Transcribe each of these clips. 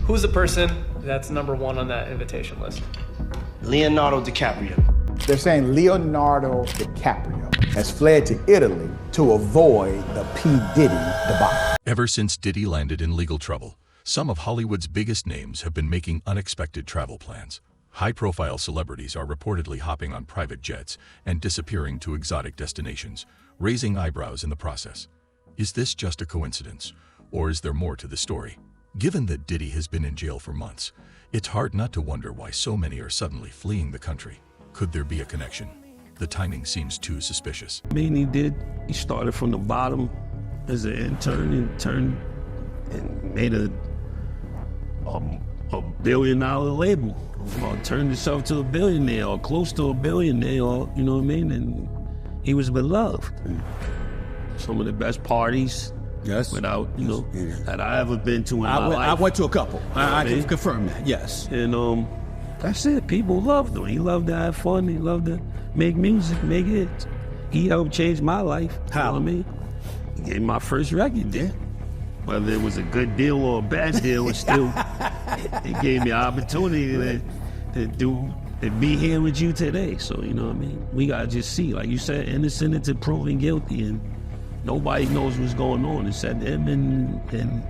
Who's the person that's number one on that invitation list? Leonardo DiCaprio. They're saying Leonardo DiCaprio has fled to Italy to avoid the P. Diddy debacle. Ever since Diddy landed in legal trouble, some of Hollywood's biggest names have been making unexpected travel plans. High-profile celebrities are reportedly hopping on private jets and disappearing to exotic destinations, raising eyebrows in the process. Is this just a coincidence, or is there more to the story? Given that Diddy has been in jail for months, it's hard not to wonder why so many are suddenly fleeing the country. Could there be a connection? The timing seems too suspicious. I mean, he started from the bottom as an intern and turned and made a $1 billion label, or turned himself to a billionaire, or close to a billionaire, or, you know what I mean? And he was beloved. Some of the best parties, yes, without, you know, that I ever been to in my life. I went to a couple. I can confirm that, yes. And that's it. People loved him. He loved to have fun. He loved to make music, make hits. He helped change my life. How? You know what I mean? He gave me my first record. Yeah. Whether it was a good deal or a bad deal, it still it gave me an opportunity to be here with you today. So, you know what I mean? We gotta just see, like you said, innocent until proven guilty, and nobody knows what's going on except him and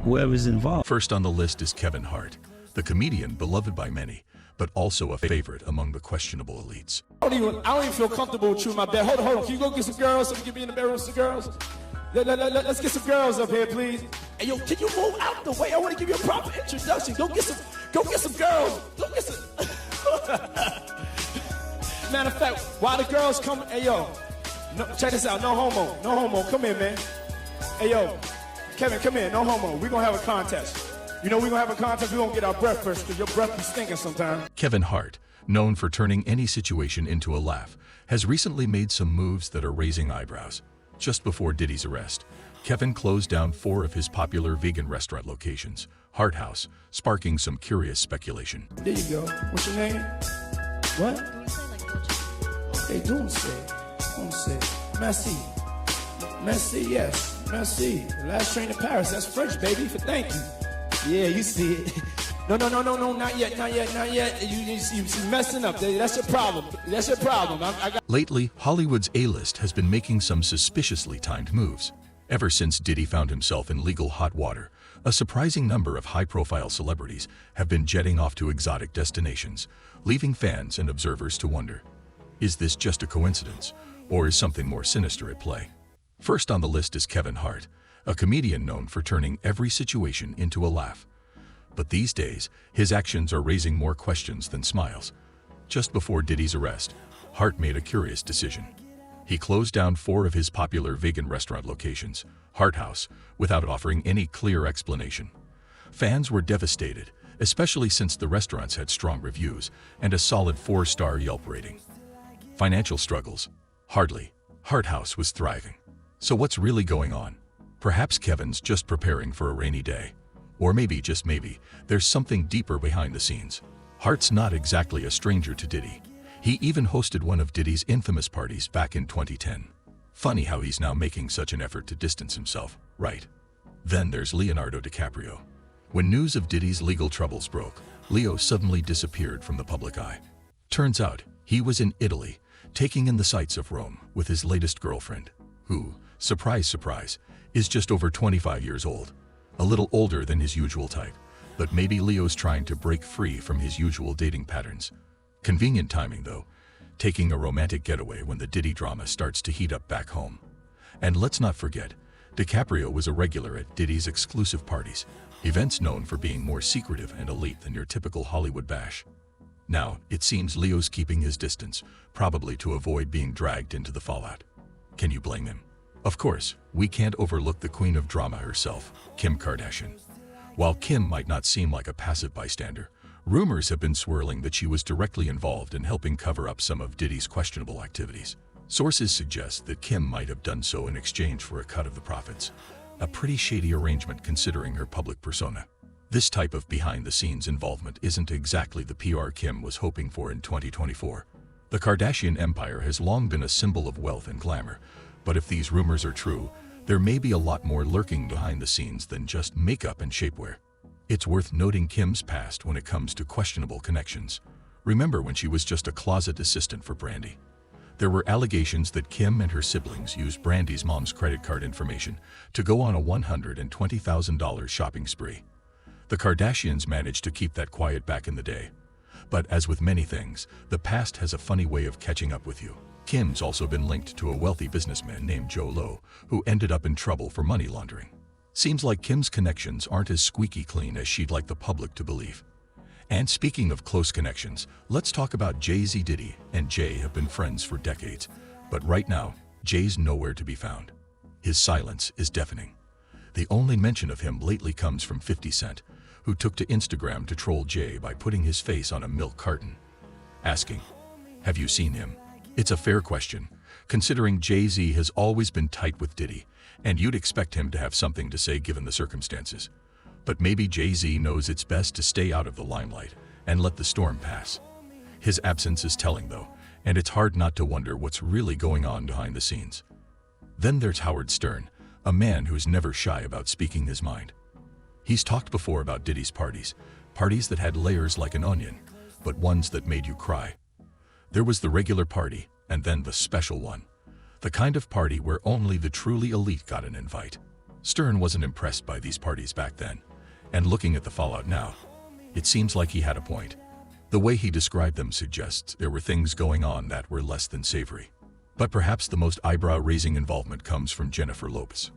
whoever's involved. First on the list is Kevin Hart, the comedian beloved by many, but also a favorite among the questionable elites. I don't even feel comfortable with you in my bed. Hold on. Can you go get some girls so we can be in the bedroom with some girls? Let's get some girls up here, please. Hey, yo, can you move out the way? I want to give you a proper introduction. Go get some girls. Go get some. Matter of fact, while the girls come, hey, yo, no, check this out. No homo. Come here, man. Hey, yo, Kevin, come here. No homo. We're going to have a contest. You know we're going to have a contest. We're going to get our breath first because your breath be stinking sometimes. Kevin Hart, known for turning any situation into a laugh, has recently made some moves that are raising eyebrows. Just before Diddy's arrest, Kevin closed down 4 of his popular vegan restaurant locations, Hart House, sparking some curious speculation. There you go. What's your name? What? Hey, Doomsday. Merci, yes. Merci. The last train to Paris. That's French, baby, for thank you. Yeah, you see it. No, not yet. You messing up. That's your problem. Lately, Hollywood's A-list has been making some suspiciously timed moves. Ever since Diddy found himself in legal hot water, a surprising number of high-profile celebrities have been jetting off to exotic destinations, leaving fans and observers to wonder, is this just a coincidence, or is something more sinister at play? First on the list is Kevin Hart, a comedian known for turning every situation into a laugh. But these days, his actions are raising more questions than smiles. Just before Diddy's arrest, Hart made a curious decision. He closed down 4 of his popular vegan restaurant locations, Hart House, without offering any clear explanation. Fans were devastated, especially since the restaurants had strong reviews and a solid 4-star Yelp rating. Financial struggles? Hardly. Hart House was thriving. So what's really going on? Perhaps Kevin's just preparing for a rainy day. Or maybe, just maybe, there's something deeper behind the scenes. Hart's not exactly a stranger to Diddy. He even hosted one of Diddy's infamous parties back in 2010. Funny how he's now making such an effort to distance himself, right? Then there's Leonardo DiCaprio. When news of Diddy's legal troubles broke, Leo suddenly disappeared from the public eye. Turns out, he was in Italy, taking in the sights of Rome with his latest girlfriend, who, surprise, surprise, is just over 25 years old. A little older than his usual type, but maybe Leo's trying to break free from his usual dating patterns. Convenient timing, though, taking a romantic getaway when the Diddy drama starts to heat up back home. And let's not forget, DiCaprio was a regular at Diddy's exclusive parties, events known for being more secretive and elite than your typical Hollywood bash. Now, it seems Leo's keeping his distance, probably to avoid being dragged into the fallout. Can you blame him? Of course, we can't overlook the queen of drama herself, Kim Kardashian. While Kim might not seem like a passive bystander, rumors have been swirling that she was directly involved in helping cover up some of Diddy's questionable activities. Sources suggest that Kim might have done so in exchange for a cut of the profits, a pretty shady arrangement considering her public persona. This type of behind-the-scenes involvement isn't exactly the PR Kim was hoping for in 2024. The Kardashian empire has long been a symbol of wealth and glamour, but if these rumors are true, there may be a lot more lurking behind the scenes than just makeup and shapewear. It's worth noting Kim's past when it comes to questionable connections. Remember when she was just a closet assistant for Brandy? There were allegations that Kim and her siblings used Brandy's mom's credit card information to go on a $120,000 shopping spree. The Kardashians managed to keep that quiet back in the day. But as with many things, the past has a funny way of catching up with you. Kim's also been linked to a wealthy businessman named Joe Lowe, who ended up in trouble for money laundering. Seems like Kim's connections aren't as squeaky clean as she'd like the public to believe. And speaking of close connections, let's talk about Jay-Z. Diddy and Jay have been friends for decades, but right now, Jay's nowhere to be found. His silence is deafening. The only mention of him lately comes from 50 Cent, who took to Instagram to troll Jay by putting his face on a milk carton, asking, "Have you seen him?" It's a fair question, considering Jay-Z has always been tight with Diddy, and you'd expect him to have something to say given the circumstances. But maybe Jay-Z knows it's best to stay out of the limelight and let the storm pass. His absence is telling though, and it's hard not to wonder what's really going on behind the scenes. Then there's Howard Stern, a man who's never shy about speaking his mind. He's talked before about Diddy's parties that had layers like an onion, but ones that made you cry. There was the regular party, and then the special one. The kind of party where only the truly elite got an invite. Stern wasn't impressed by these parties back then, and looking at the fallout now, it seems like he had a point. The way he described them suggests there were things going on that were less than savory. But perhaps the most eyebrow-raising involvement comes from Jennifer Lopez.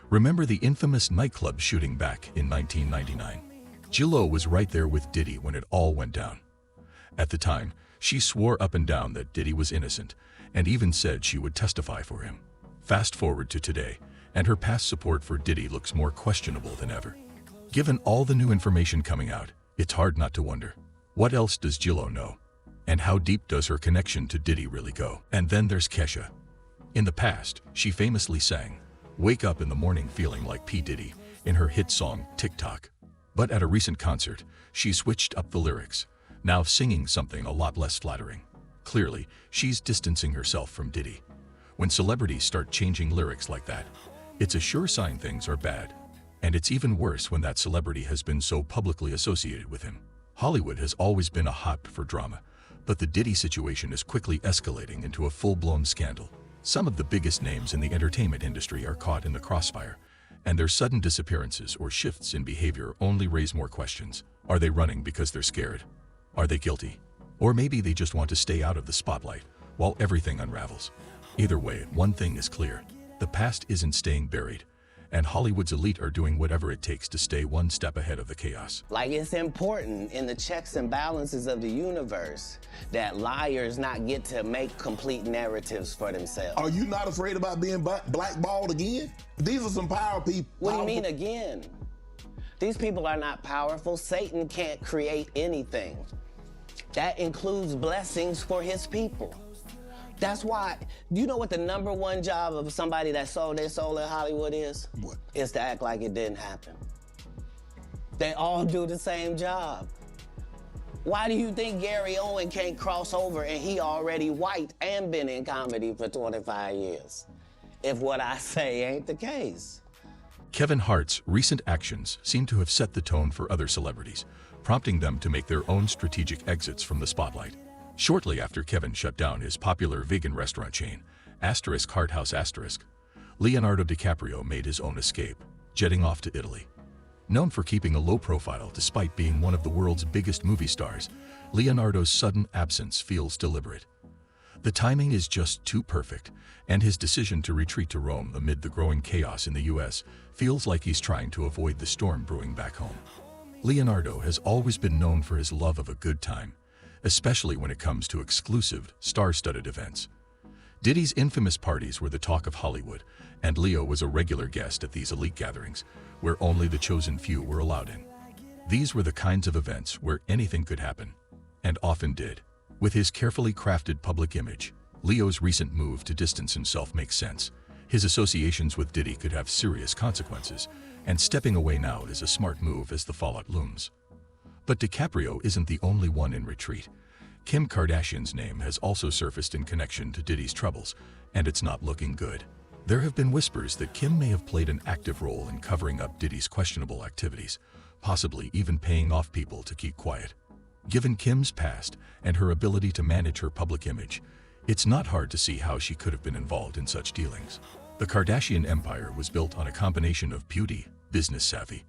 Remember the infamous nightclub shooting back in 1999? J.Lo was right there with Diddy when it all went down. At the time, she swore up and down that Diddy was innocent, and even said she would testify for him. Fast forward to today, and her past support for Diddy looks more questionable than ever. Given all the new information coming out, it's hard not to wonder, what else does J.Lo know? And how deep does her connection to Diddy really go? And then there's Kesha. In the past, she famously sang, "Wake Up in the Morning Feeling Like P. Diddy" in her hit song, TikTok. But at a recent concert, she switched up the lyrics, now singing something a lot less flattering. Clearly, she's distancing herself from Diddy. When celebrities start changing lyrics like that, it's a sure sign things are bad. And it's even worse when that celebrity has been so publicly associated with him. Hollywood has always been a hotbed for drama, but the Diddy situation is quickly escalating into a full-blown scandal. Some of the biggest names in the entertainment industry are caught in the crossfire, and their sudden disappearances or shifts in behavior only raise more questions. Are they running because they're scared? Are they guilty? Or maybe they just want to stay out of the spotlight while everything unravels. Either way, one thing is clear. The past isn't staying buried, and Hollywood's elite are doing whatever it takes to stay one step ahead of the chaos. Like, it's important in the checks and balances of the universe that liars not get to make complete narratives for themselves. Are you not afraid about being blackballed again? These are some power people. What do you mean again? These people are not powerful. Satan can't create anything. That includes blessings for his people. That's why, you know what the #1 job of somebody that sold their soul in Hollywood is? What? Is to act like it didn't happen. They all do the same job. Why do you think Gary Owen can't cross over and he already white and been in comedy for 25 years? If what I say ain't the case. Kevin Hart's recent actions seem to have set the tone for other celebrities, prompting them to make their own strategic exits from the spotlight. Shortly after Kevin shut down his popular vegan restaurant chain, Hart House *, Leonardo DiCaprio made his own escape, jetting off to Italy. Known for keeping a low profile despite being one of the world's biggest movie stars, Leonardo's sudden absence feels deliberate. The timing is just too perfect, and his decision to retreat to Rome amid the growing chaos in the US feels like he's trying to avoid the storm brewing back home. Leonardo has always been known for his love of a good time, especially when it comes to exclusive, star-studded events. Diddy's infamous parties were the talk of Hollywood, and Leo was a regular guest at these elite gatherings, where only the chosen few were allowed in. These were the kinds of events where anything could happen, and often did. With his carefully crafted public image, Leo's recent move to distance himself makes sense. His associations with Diddy could have serious consequences, and stepping away now is a smart move as the fallout looms. But DiCaprio isn't the only one in retreat. Kim Kardashian's name has also surfaced in connection to Diddy's troubles, and it's not looking good. There have been whispers that Kim may have played an active role in covering up Diddy's questionable activities, possibly even paying off people to keep quiet. Given Kim's past and her ability to manage her public image, it's not hard to see how she could have been involved in such dealings. The Kardashian empire was built on a combination of beauty, business savvy,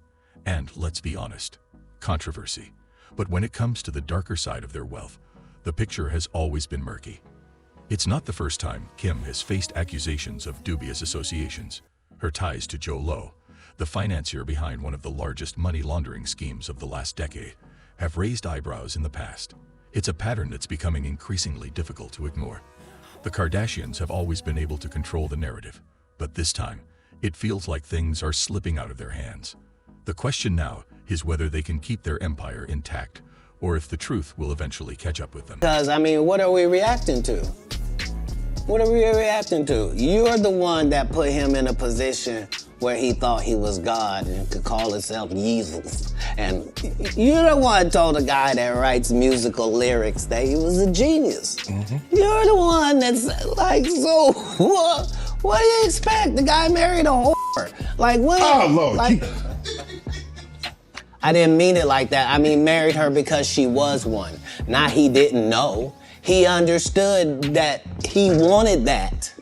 and, let's be honest, controversy. But when it comes to the darker side of their wealth, the picture has always been murky. It's not the first time Kim has faced accusations of dubious associations. Her ties to Joe Low, the financier behind one of the largest money laundering schemes of the last decade, have raised eyebrows in the past. It's a pattern that's becoming increasingly difficult to ignore. The Kardashians have always been able to control the narrative, but this time, it feels like things are slipping out of their hands. The question now is whether they can keep their empire intact, or if the truth will eventually catch up with them. Because, I mean, what are we reacting to? What are we reacting to? You're the one that put him in a position where he thought he was God and could call himself Jesus. And you're the one told a guy that writes musical lyrics that he was a genius. You're the one that's like, so what do you expect? The guy married a whore. Like, what? Oh, Lord. Like, I didn't mean it like that. I mean, married her because she was one. Not he didn't know. He understood that he wanted that.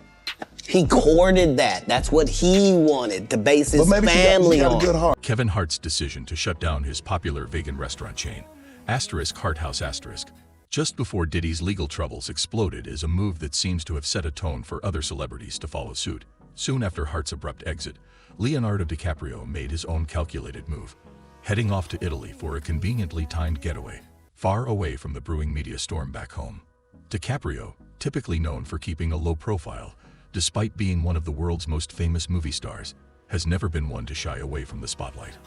He courted that. That's what he wanted, to base his family on. She got a good heart. Kevin Hart's decision to shut down his popular vegan restaurant chain, *Harthouse*, just before Diddy's legal troubles exploded, is a move that seems to have set a tone for other celebrities to follow suit. Soon after Hart's abrupt exit, Leonardo DiCaprio made his own calculated move, heading off to Italy for a conveniently timed getaway, far away from the brewing media storm back home. DiCaprio, typically known for keeping a low profile, despite being one of the world's most famous movie stars, has never been one to shy away from the spotlight.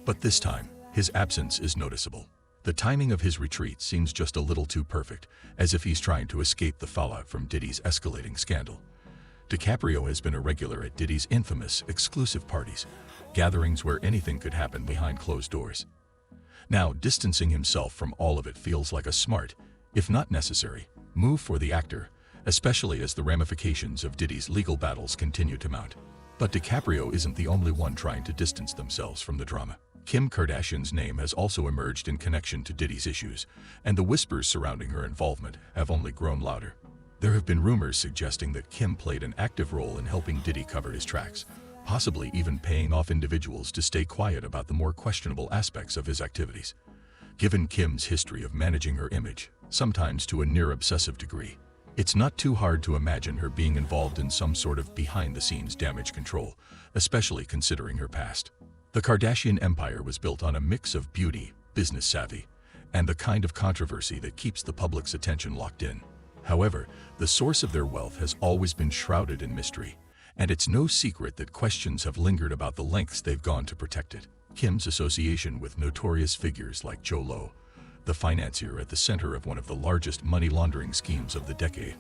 But this time, his absence is noticeable. The timing of his retreat seems just a little too perfect, as if he's trying to escape the fallout from Diddy's escalating scandal. DiCaprio has been a regular at Diddy's infamous exclusive parties, gatherings where anything could happen behind closed doors. Now, distancing himself from all of it feels like a smart, if not necessary, move for the actor, especially as the ramifications of Diddy's legal battles continue to mount. But DiCaprio isn't the only one trying to distance themselves from the drama. Kim Kardashian's name has also emerged in connection to Diddy's issues, and the whispers surrounding her involvement have only grown louder. There have been rumors suggesting that Kim played an active role in helping Diddy cover his tracks, possibly even paying off individuals to stay quiet about the more questionable aspects of his activities. Given Kim's history of managing her image, sometimes to a near-obsessive degree, it's not too hard to imagine her being involved in some sort of behind-the-scenes damage control, especially considering her past. The Kardashian empire was built on a mix of beauty, business savvy, and the kind of controversy that keeps the public's attention locked in. However, the source of their wealth has always been shrouded in mystery, and it's no secret that questions have lingered about the lengths they've gone to protect it. Kim's association with notorious figures like Joe Low, the financier at the center of one of the largest money laundering schemes of the decade,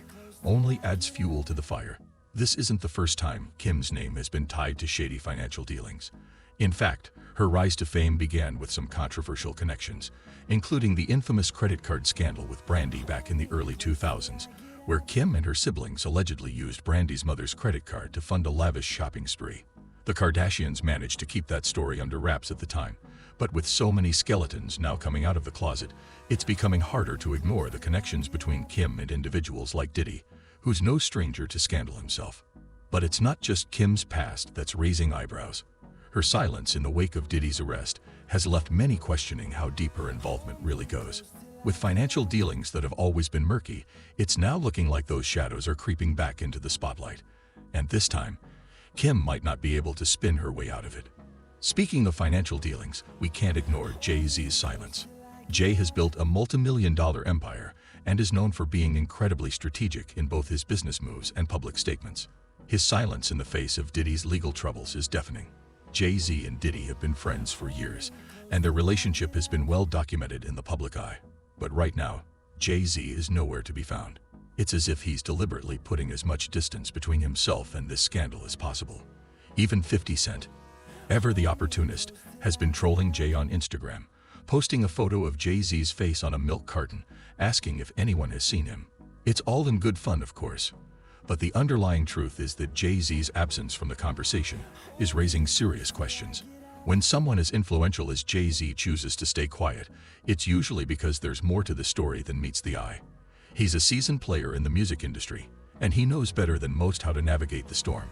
only adds fuel to the fire. This isn't the first time Kim's name has been tied to shady financial dealings. In fact, her rise to fame began with some controversial connections, including the infamous credit card scandal with Brandy back in the early 2000s, where Kim and her siblings allegedly used Brandy's mother's credit card to fund a lavish shopping spree. The Kardashians managed to keep that story under wraps at the time, but with so many skeletons now coming out of the closet, it's becoming harder to ignore the connections between Kim and individuals like Diddy, who's no stranger to scandal himself. But it's not just Kim's past that's raising eyebrows. Her silence in the wake of Diddy's arrest has left many questioning how deep her involvement really goes. With financial dealings that have always been murky, it's now looking like those shadows are creeping back into the spotlight. And this time, Kim might not be able to spin her way out of it. Speaking of financial dealings, we can't ignore Jay-Z's silence. Jay has built a multi-million-dollar empire and is known for being incredibly strategic in both his business moves and public statements. His silence in the face of Diddy's legal troubles is deafening. Jay-Z and Diddy have been friends for years, and their relationship has been well documented in the public eye. But right now, Jay-Z is nowhere to be found. It's as if he's deliberately putting as much distance between himself and this scandal as possible. Even 50 Cent, ever the opportunist, has been trolling Jay on Instagram, posting a photo of Jay-Z's face on a milk carton, asking if anyone has seen him. It's all in good fun, of course, but the underlying truth is that Jay-Z's absence from the conversation is raising serious questions. When someone as influential as Jay-Z chooses to stay quiet, it's usually because there's more to the story than meets the eye. He's a seasoned player in the music industry, and he knows better than most how to navigate the storm.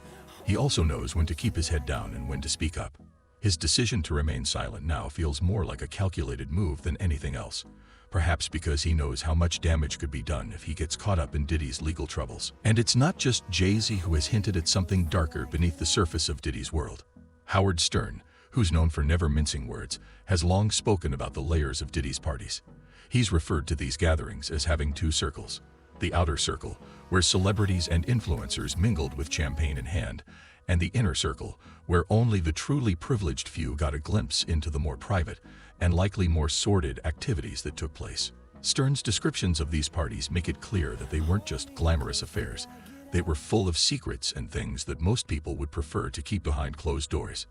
He also knows when to keep his head down and when to speak up. His decision to remain silent now feels more like a calculated move than anything else. Perhaps because he knows how much damage could be done if he gets caught up in Diddy's legal troubles. And it's not just Jay-Z who has hinted at something darker beneath the surface of Diddy's world. Howard Stern, who's known for never mincing words, has long spoken about the layers of Diddy's parties. He's referred to these gatherings as having two circles. The outer circle, where celebrities and influencers mingled with champagne in hand, and the inner circle, where only the truly privileged few got a glimpse into the more private and likely more sordid activities that took place. Stern's descriptions of these parties make it clear that they weren't just glamorous affairs. They were full of secrets and things that most people would prefer to keep behind closed doors.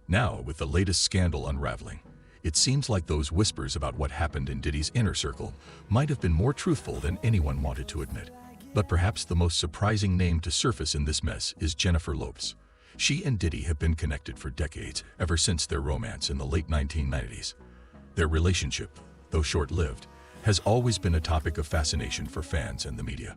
Now, with the latest scandal unraveling, it seems like those whispers about what happened in Diddy's inner circle might have been more truthful than anyone wanted to admit. But perhaps the most surprising name to surface in this mess is Jennifer Lopez. She and Diddy have been connected for decades, ever since their romance in the late 1990s. Their relationship, though short-lived, has always been a topic of fascination for fans and the media.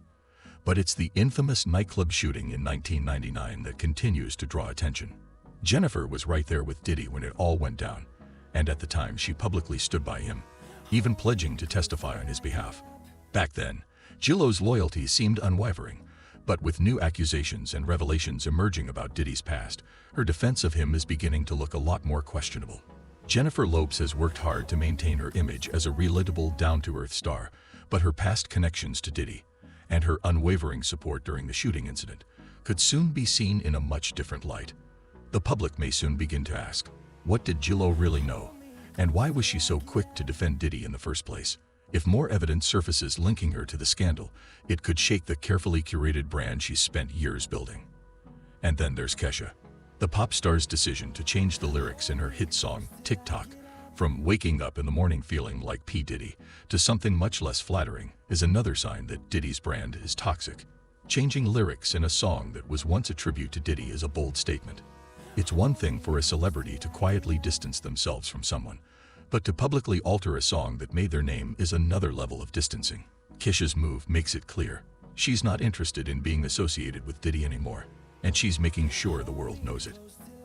But it's the infamous nightclub shooting in 1999 that continues to draw attention. Jennifer was right there with Diddy when it all went down, and at the time she publicly stood by him, even pledging to testify on his behalf. Back then, J.Lo's loyalty seemed unwavering, but with new accusations and revelations emerging about Diddy's past, her defense of him is beginning to look a lot more questionable. Jennifer Lopez has worked hard to maintain her image as a relatable, down-to-earth star, but her past connections to Diddy and her unwavering support during the shooting incident could soon be seen in a much different light. The public may soon begin to ask, what did J.Lo really know? And why was she so quick to defend Diddy in the first place? If more evidence surfaces linking her to the scandal, it could shake the carefully curated brand she's spent years building. And then there's Kesha. The pop star's decision to change the lyrics in her hit song, TikTok, from waking up in the morning feeling like P. Diddy to something much less flattering is another sign that Diddy's brand is toxic. Changing lyrics in a song that was once a tribute to Diddy is a bold statement. It's one thing for a celebrity to quietly distance themselves from someone, but to publicly alter a song that made their name is another level of distancing. Kesha's move makes it clear she's not interested in being associated with Diddy anymore, and she's making sure the world knows it.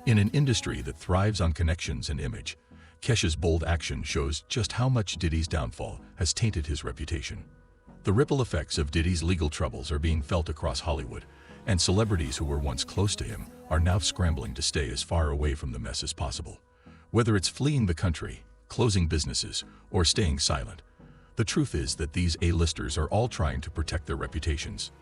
In an industry that thrives on connections and image, Kesha's bold action shows just how much Diddy's downfall has tainted his reputation. The ripple effects of Diddy's legal troubles are being felt across Hollywood, and celebrities who were once close to him are now scrambling to stay as far away from the mess as possible. Whether it's fleeing the country, closing businesses, or staying silent, the truth is that these A-listers are all trying to protect their reputations.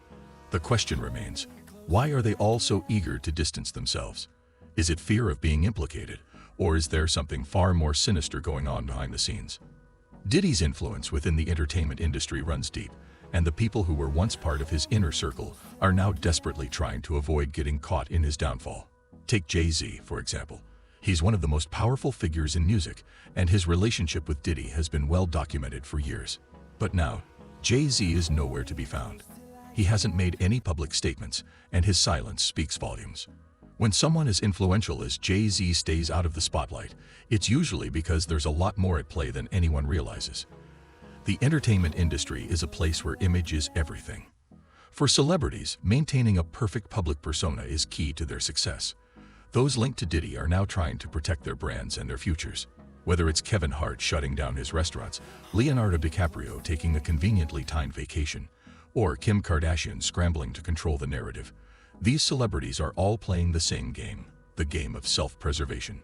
The question remains, why are they all so eager to distance themselves? Is it fear of being implicated, or is there something far more sinister going on behind the scenes? Diddy's influence within the entertainment industry runs deep, and the people who were once part of his inner circle are now desperately trying to avoid getting caught in his downfall. Take Jay-Z, for example. He's one of the most powerful figures in music, and his relationship with Diddy has been well documented for years. But now, Jay-Z is nowhere to be found. He hasn't made any public statements, and his silence speaks volumes. When someone as influential as Jay-Z stays out of the spotlight, it's usually because there's a lot more at play than anyone realizes. The entertainment industry is a place where image is everything. For celebrities, maintaining a perfect public persona is key to their success. Those linked to Diddy are now trying to protect their brands and their futures. Whether it's Kevin Hart shutting down his restaurants, Leonardo DiCaprio taking a conveniently timed vacation, or Kim Kardashian scrambling to control the narrative, these celebrities are all playing the same game, the game of self-preservation.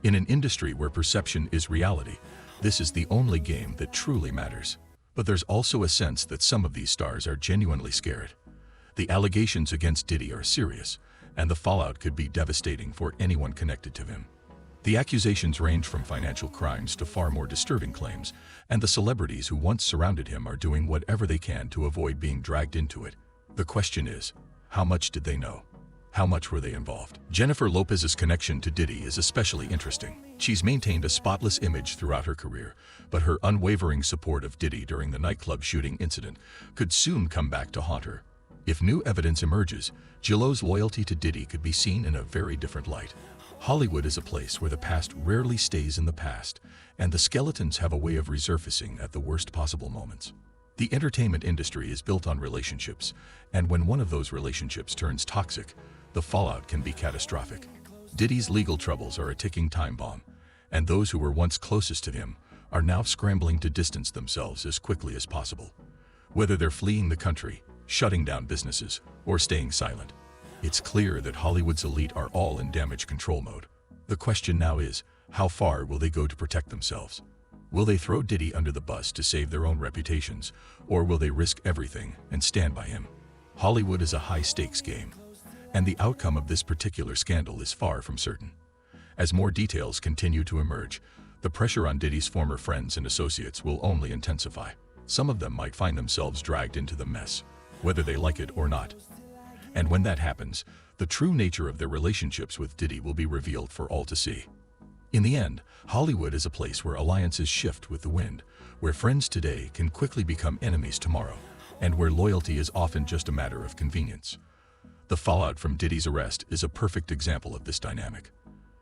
In an industry where perception is reality, this is the only game that truly matters. But there's also a sense that some of these stars are genuinely scared. The allegations against Diddy are serious, and the fallout could be devastating for anyone connected to him. The accusations range from financial crimes to far more disturbing claims, and the celebrities who once surrounded him are doing whatever they can to avoid being dragged into it. The question is, how much did they know? How much were they involved? Jennifer Lopez's connection to Diddy is especially interesting. She's maintained a spotless image throughout her career, but her unwavering support of Diddy during the nightclub shooting incident could soon come back to haunt her. If new evidence emerges, J.Lo's loyalty to Diddy could be seen in a very different light. Hollywood is a place where the past rarely stays in the past, and the skeletons have a way of resurfacing at the worst possible moments. The entertainment industry is built on relationships, and when one of those relationships turns toxic, the fallout can be catastrophic. Diddy's legal troubles are a ticking time bomb, and those who were once closest to him are now scrambling to distance themselves as quickly as possible. Whether they're fleeing the country, shutting down businesses, or staying silent, it's clear that Hollywood's elite are all in damage control mode. The question now is, how far will they go to protect themselves? Will they throw Diddy under the bus to save their own reputations, or will they risk everything and stand by him? Hollywood is a high-stakes game, and the outcome of this particular scandal is far from certain. As more details continue to emerge, the pressure on Diddy's former friends and associates will only intensify. Some of them might find themselves dragged into the mess, whether they like it or not. And when that happens, the true nature of their relationships with Diddy will be revealed for all to see. In the end, Hollywood is a place where alliances shift with the wind, where friends today can quickly become enemies tomorrow, and where loyalty is often just a matter of convenience. The fallout from Diddy's arrest is a perfect example of this dynamic.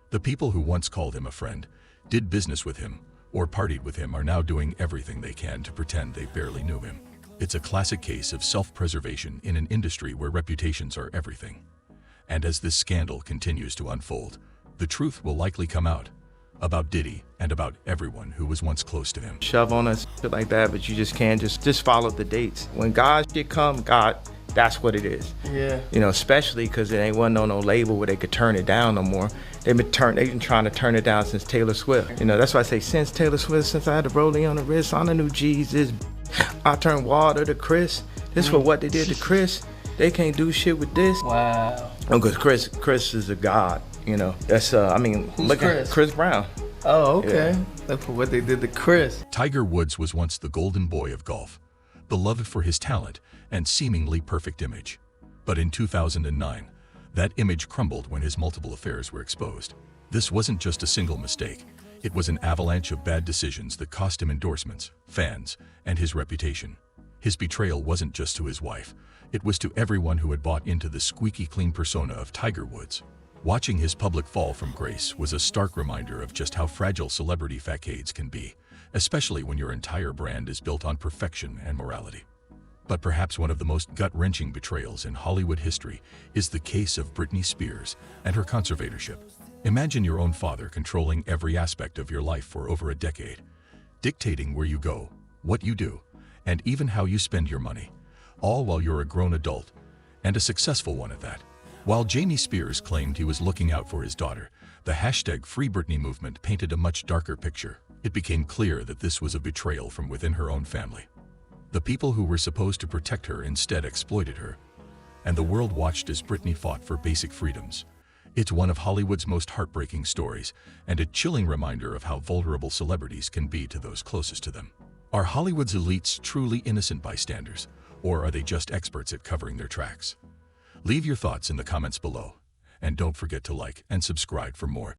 The people who once called him a friend, did business with him, or partied with him are now doing everything they can to pretend they barely knew him. It's a classic case of self-preservation in an industry where reputations are everything. And as this scandal continues to unfold, the truth will likely come out about Diddy and about everyone who was once close to him. Shove on us, shit like that, but you just can't just follow the dates. When God's shit come, God, that's what it is. Yeah. You know, especially because it ain't wasn't on no label where they could turn it down no more. They've been trying to turn it down since Taylor Swift. You know, that's why I say since Taylor Swift, since I had the rolling on the wrist, on the new Jesus, I turned water to Chris. This for what they did to Chris. They can't do shit with this. Wow. Because Chris is a god. You know, that's look at Chris Brown. Oh, okay. Yeah. Look for what they did to Chris. Tiger Woods was once the golden boy of golf, beloved for his talent and seemingly perfect image. But in 2009, that image crumbled when his multiple affairs were exposed. This wasn't just a single mistake. It was an avalanche of bad decisions that cost him endorsements, fans, and his reputation. His betrayal wasn't just to his wife. It was to everyone who had bought into the squeaky clean persona of Tiger Woods. Watching his public fall from grace was a stark reminder of just how fragile celebrity facades can be, especially when your entire brand is built on perfection and morality. But perhaps one of the most gut-wrenching betrayals in Hollywood history is the case of Britney Spears and her conservatorship. Imagine your own father controlling every aspect of your life for over a decade, dictating where you go, what you do, and even how you spend your money, all while you're a grown adult, and a successful one at that. While Jamie Spears claimed he was looking out for his daughter, the #FreeBritney movement painted a much darker picture. It became clear that this was a betrayal from within her own family. The people who were supposed to protect her instead exploited her, and the world watched as Britney fought for basic freedoms. It's one of Hollywood's most heartbreaking stories, and a chilling reminder of how vulnerable celebrities can be to those closest to them. Are Hollywood's elites truly innocent bystanders, or are they just experts at covering their tracks? Leave your thoughts in the comments below, and don't forget to like and subscribe for more.